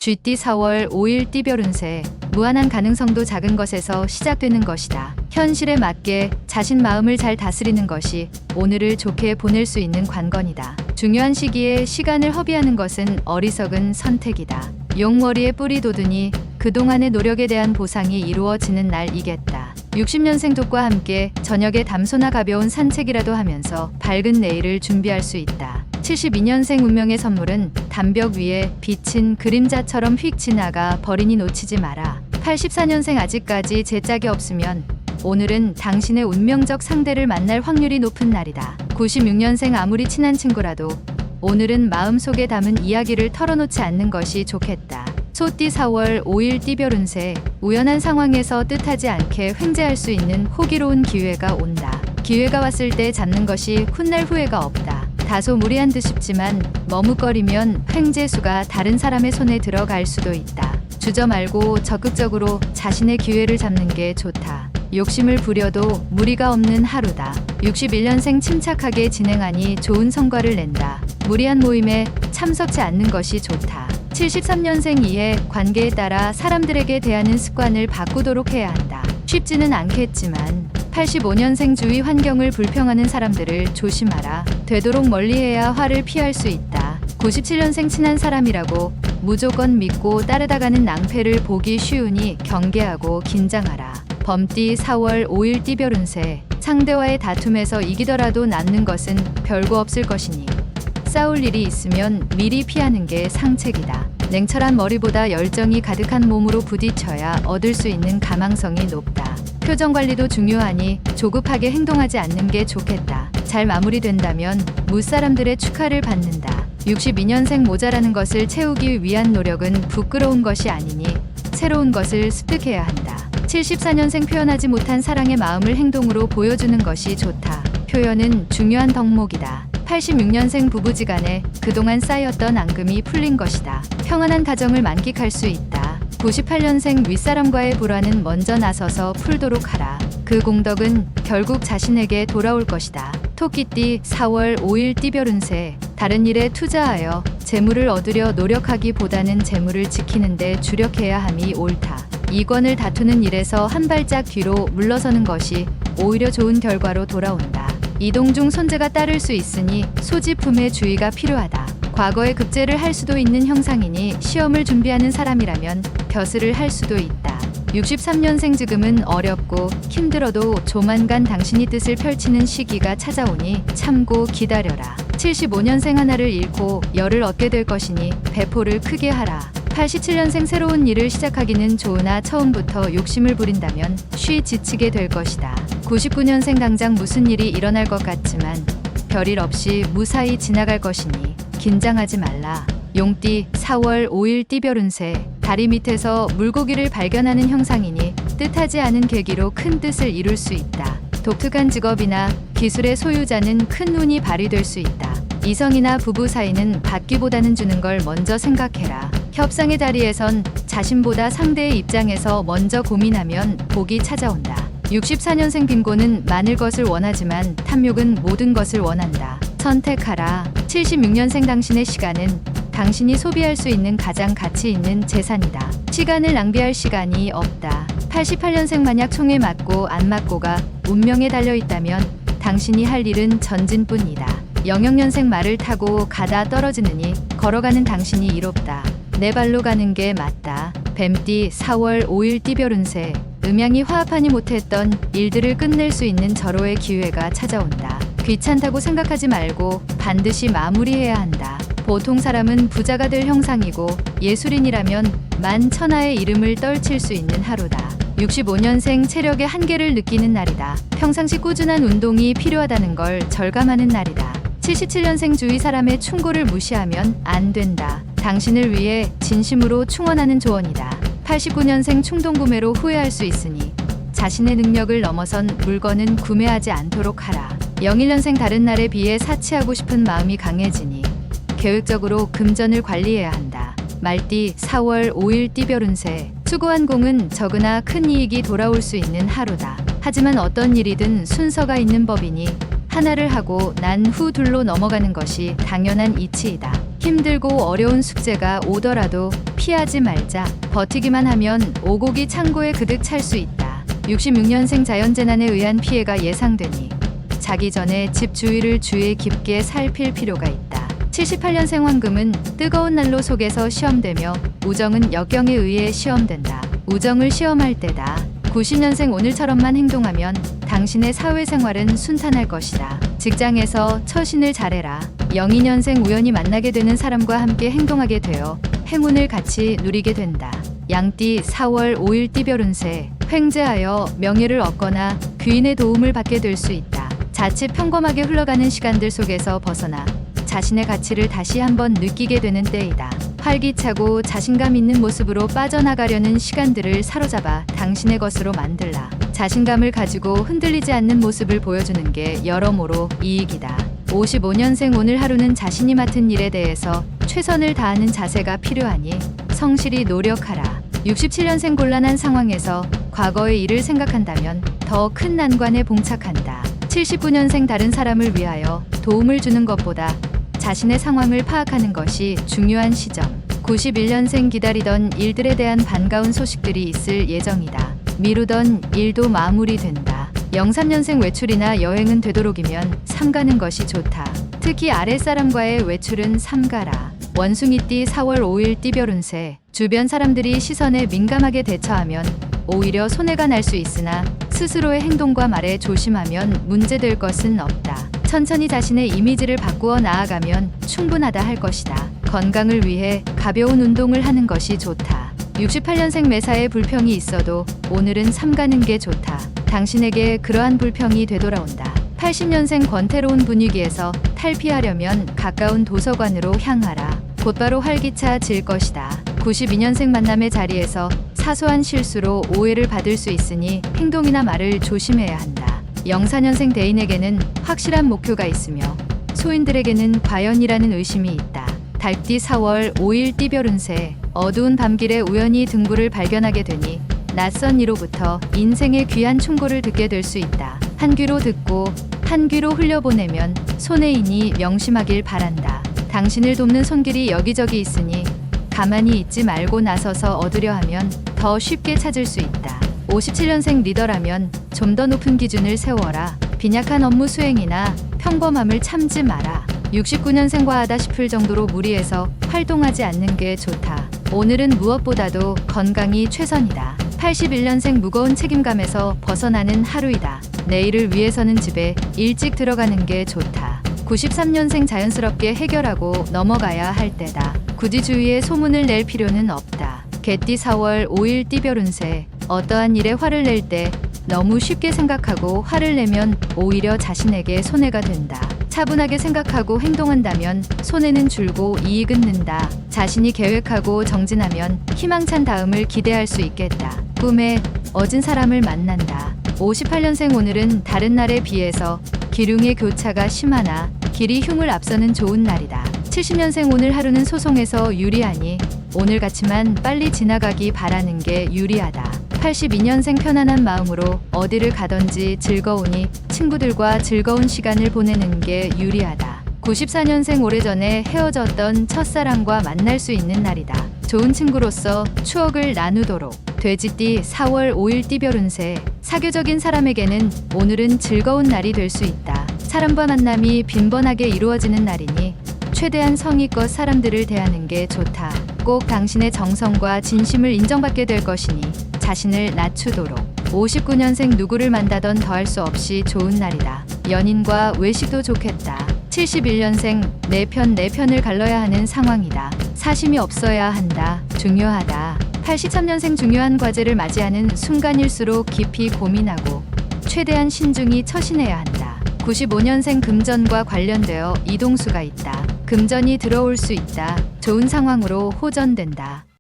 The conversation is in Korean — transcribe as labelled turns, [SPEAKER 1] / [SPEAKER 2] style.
[SPEAKER 1] 쥐띠 4월 5일 띠별 운세. 무한한 가능성도 작은 것에서 시작되는 것이다. 현실에 맞게 자신 마음을 잘 다스리는 것이 오늘을 좋게 보낼 수 있는 관건이다. 중요한 시기에 시간을 허비하는 것은 어리석은 선택이다. 용머리에 뿌리 돋으니 그동안의 노력에 대한 보상이 이루어지는 날이겠다. 60년생 톡과 함께 저녁에 담소나 가벼운 산책이라도 하면서 밝은 내일을 준비할 수 있다. 72년생 운명의 선물은 담벽 위에 비친 그림자처럼 휙 지나가 버리니 놓치지 마라. 84년생 아직까지 제짝이 없으면 오늘은 당신의 운명적 상대를 만날 확률이 높은 날이다. 96년생 아무리 친한 친구라도 오늘은 마음속에 담은 이야기를 털어놓지 않는 것이 좋겠다. 소띠 4월 5일 띠별 운세. 우연한 상황에서 뜻하지 않게 횡재할 수 있는 호기로운 기회가 온다. 기회가 왔을 때 잡는 것이 훗날 후회가 없다. 다소 무리한 듯 싶지만 머뭇거리면 횡재수가 다른 사람의 손에 들어갈 수도 있다. 주저 말고 적극적으로 자신의 기회를 잡는 게 좋다. 욕심을 부려도 무리가 없는 하루다. 61년생 침착하게 진행하니 좋은 성과를 낸다. 무리한 모임에 참석치 않는 것이 좋다. 73년생 이해 관계에 따라 사람들에게 대하는 습관을 바꾸도록 해야 한다. 쉽지는 않겠지만 85년생 주위 환경을 불평하는 사람들을 조심하라. 되도록 멀리해야 화를 피할 수 있다. 97년생 친한 사람이라고 무조건 믿고 따르다가는 낭패를 보기 쉬우니 경계하고 긴장하라. 범띠 4월 5일 띠별 운세. 상대와의 다툼에서 이기더라도 남는 것은 별거 없을 것이니 싸울 일이 있으면 미리 피하는 게 상책이다. 냉철한 머리보다 열정이 가득한 몸으로 부딪혀야 얻을 수 있는 가망성이 높다. 표정 관리도 중요하니 조급하게 행동하지 않는 게 좋겠다. 잘 마무리된다면 무사람들의 축하를 받는다. 62년생 모자라는 것을 채우기 위한 노력은 부끄러운 것이 아니니 새로운 것을 습득해야 한다. 74년생 표현하지 못한 사랑의 마음을 행동으로 보여주는 것이 좋다. 표현은 중요한 덕목이다. 86년생 부부지간에 그동안 쌓였던 앙금이 풀린 것이다. 평안한 가정을 만끽할 수 있다. 98년생 윗사람과의 불화는 먼저 나서서 풀도록 하라. 그 공덕은 결국 자신에게 돌아올 것이다. 토끼띠 4월 5일 띠별 운세. 다른 일에 투자하여 재물을 얻으려 노력하기보다는 재물을 지키는 데 주력해야 함이 옳다. 이권을 다투는 일에서 한 발짝 뒤로 물러서는 것이 오히려 좋은 결과로 돌아온다. 이동 중 손재가 따를 수 있으니 소지품에 주의가 필요하다. 과거에 급제를 할 수도 있는 형상이니 시험을 준비하는 사람이라면 벼슬을 할 수도 있다. 63년생 지금은 어렵고 힘들어도 조만간 당신이 뜻을 펼치는 시기가 찾아오니 참고 기다려라. 75년생 하나를 잃고 열을 얻게 될 것이니 배포를 크게 하라. 87년생 새로운 일을 시작하기는 좋으나 처음부터 욕심을 부린다면 쉬 지치게 될 것이다. 99년생 당장 무슨 일이 일어날 것 같지만 별일 없이 무사히 지나갈 것이니 긴장하지 말라. 용띠 4월 5일 띠별 운세. 다리 밑에서 물고기를 발견하는 형상이니 뜻하지 않은 계기로 큰 뜻을 이룰 수 있다. 독특한 직업이나 기술의 소유자는 큰 운이 발휘될 수 있다. 이성이나 부부 사이는 받기보다는 주는 걸 먼저 생각해라. 협상의 자리에선 자신보다 상대의 입장에서 먼저 고민하면 복이 찾아온다. 64년생 빙고는 많을 것을 원하지만 탐욕은 모든 것을 원한다. 선택하라. 76년생 당신의 시간은 당신이 소비할 수 있는 가장 가치 있는 재산이다. 시간을 낭비할 시간이 없다. 88년생 만약 총에 맞고 안 맞고가 운명에 달려있다면 당신이 할 일은 전진뿐이다. 00년생 말을 타고 가다 떨어지느니 걸어가는 당신이 이롭다. 내 발로 가는 게 맞다. 뱀띠 4월 5일 띠별 운세. 음양이 화합하니 못했던 일들을 끝낼 수 있는 절호의 기회가 찾아온다. 귀찮다고 생각하지 말고 반드시 마무리해야 한다. 보통 사람은 부자가 될 형상이고 예술인이라면 만천하의 이름을 떨칠 수 있는 하루다. 65년생 체력의 한계를 느끼는 날이다. 평상시 꾸준한 운동이 필요하다는 걸 절감하는 날이다. 77년생 주위 사람의 충고를 무시하면 안 된다. 당신을 위해 진심으로 충원하는 조언이다. 89년생 충동구매로 후회할 수 있으니 자신의 능력을 넘어선 물건은 구매하지 않도록 하라. 01년생 다른 날에 비해 사치하고 싶은 마음이 강해지니 계획적으로 금전을 관리해야 한다. 말띠 4월 5일 띠별 운세. 수고한 공은 적으나 큰 이익이 돌아올 수 있는 하루다. 하지만 어떤 일이든 순서가 있는 법이니 하나를 하고 난 후 둘로 넘어가는 것이 당연한 이치이다. 힘들고 어려운 숙제가 오더라도 피하지 말자. 버티기만 하면 오고기 창고에 그득 찰 수 있다. 66년생 자연재난에 의한 피해가 예상되니 자기 전에 집 주위를 주의 깊게 살필 필요가 있다. 78년생 황금은 뜨거운 난로 속에서 시험되며 우정은 역경에 의해 시험된다. 우정을 시험할 때다. 90년생 오늘처럼만 행동하면 당신의 사회생활은 순탄할 것이다. 직장에서 처신을 잘해라. 02년생 우연히 만나게 되는 사람과 함께 행동하게 되어 행운을 같이 누리게 된다. 양띠 4월 5일 띠별 운세. 횡재하여 명예를 얻거나 귀인의 도움을 받게 될 수 있다. 자칫 평범하게 흘러가는 시간들 속에서 벗어나 자신의 가치를 다시 한번 느끼게 되는 때이다. 활기차고 자신감 있는 모습으로 빠져나가려는 시간들을 사로잡아 당신의 것으로 만들라. 자신감을 가지고 흔들리지 않는 모습을 보여주는 게 여러모로 이익이다. 55년생 오늘 하루는 자신이 맡은 일에 대해서 최선을 다하는 자세가 필요하니 성실히 노력하라. 67년생 곤란한 상황에서 과거의 일을 생각한다면 더 큰 난관에 봉착한다. 79년생 다른 사람을 위하여 도움을 주는 것보다 자신의 상황을 파악하는 것이 중요한 시점. 91년생 기다리던 일들에 대한 반가운 소식들이 있을 예정이다. 미루던 일도 마무리된다. 03년생 외출이나 여행은 되도록이면 삼가는 것이 좋다. 특히 아랫사람과의 외출은 삼가라. 원숭이띠 4월 5일 띠별 운세. 주변 사람들이 시선에 민감하게 대처하면 오히려 손해가 날 수 있으나 스스로의 행동과 말에 조심하면 문제될 것은 없다. 천천히 자신의 이미지를 바꾸어 나아가면 충분하다 할 것이다. 건강을 위해 가벼운 운동을 하는 것이 좋다. 68년생 매사에 불평이 있어도 오늘은 삼가는 게 좋다. 당신에게 그러한 불평이 되돌아온다. 80년생 권태로운 분위기에서 탈피하려면 가까운 도서관으로 향하라. 곧바로 활기차질 것이다. 92년생 만남의 자리에서 사소한 실수로 오해를 받을 수 있으니 행동이나 말을 조심해야 한다. 04년생 대인에게는 확실한 목표가 있으며 소인들에게는 과연이라는 의심이 있다. 달띠 4월 5일 띠별 운세. 어두운 밤길에 우연히 등불을 발견하게 되니 낯선 이로부터 인생의 귀한 충고를 듣게 될 수 있다. 한 귀로 듣고 한 귀로 흘려보내면 손해이니 명심하길 바란다. 당신을 돕는 손길이 여기저기 있으니 가만히 있지 말고 나서서 얻으려 하면 더 쉽게 찾을 수 있다. 57년생 리더라면 좀 더 높은 기준을 세워라. 빈약한 업무 수행이나 평범함을 참지 마라. 69년생 과하다 싶을 정도로 무리해서 활동하지 않는 게 좋다. 오늘은 무엇보다도 건강이 최선이다. 81년생 무거운 책임감에서 벗어나는 하루이다. 내일을 위해서는 집에 일찍 들어가는 게 좋다. 93년생 자연스럽게 해결하고 넘어가야 할 때다. 굳이 주위에 소문을 낼 필요는 없다. 개띠 4월 5일 띠별 운세. 어떠한 일에 화를 낼 때 너무 쉽게 생각하고 화를 내면 오히려 자신에게 손해가 된다. 차분하게 생각하고 행동한다면 손해는 줄고 이익은 는다. 자신이 계획하고 정진하면 희망찬 다음을 기대할 수 있겠다. 꿈에 어진 사람을 만난다. 58년생 오늘은 다른 날에 비해서 기륭의 교차가 심하나 길이 흉을 앞서는 좋은 날이다. 70년생 오늘 하루는 소송에서 유리하니 오늘같이만 빨리 지나가기 바라는 게 유리하다. 82년생 편안한 마음으로 어디를 가든지 즐거우니 친구들과 즐거운 시간을 보내는 게 유리하다. 94년생 오래전에 헤어졌던 첫사랑과 만날 수 있는 날이다. 좋은 친구로서 추억을 나누도록. 돼지띠 4월 5일 띠별 운세. 사교적인 사람에게는 오늘은 즐거운 날이 될 수 있다. 사람과 만남이 빈번하게 이루어지는 날이니 최대한 성의껏 사람들을 대하는 게 좋다. 꼭 당신의 정성과 진심을 인정받게 될 것이니 자신을 낮추도록. 59년생 누구를 만나던 더할 수 없이 좋은 날이다. 연인과 외식도 좋겠다. 71년생 내 편을 갈러야 하는 상황이다. 사심이 없어야 한다. 중요하다. 83년생 중요한 과제를 맞이하는 순간일수록 깊이 고민하고 최대한 신중히 처신해야 한다. 95년생 금전과 관련되어 이동수가 있다. 금전이 들어올 수 있다. 좋은 상황으로 호전된다.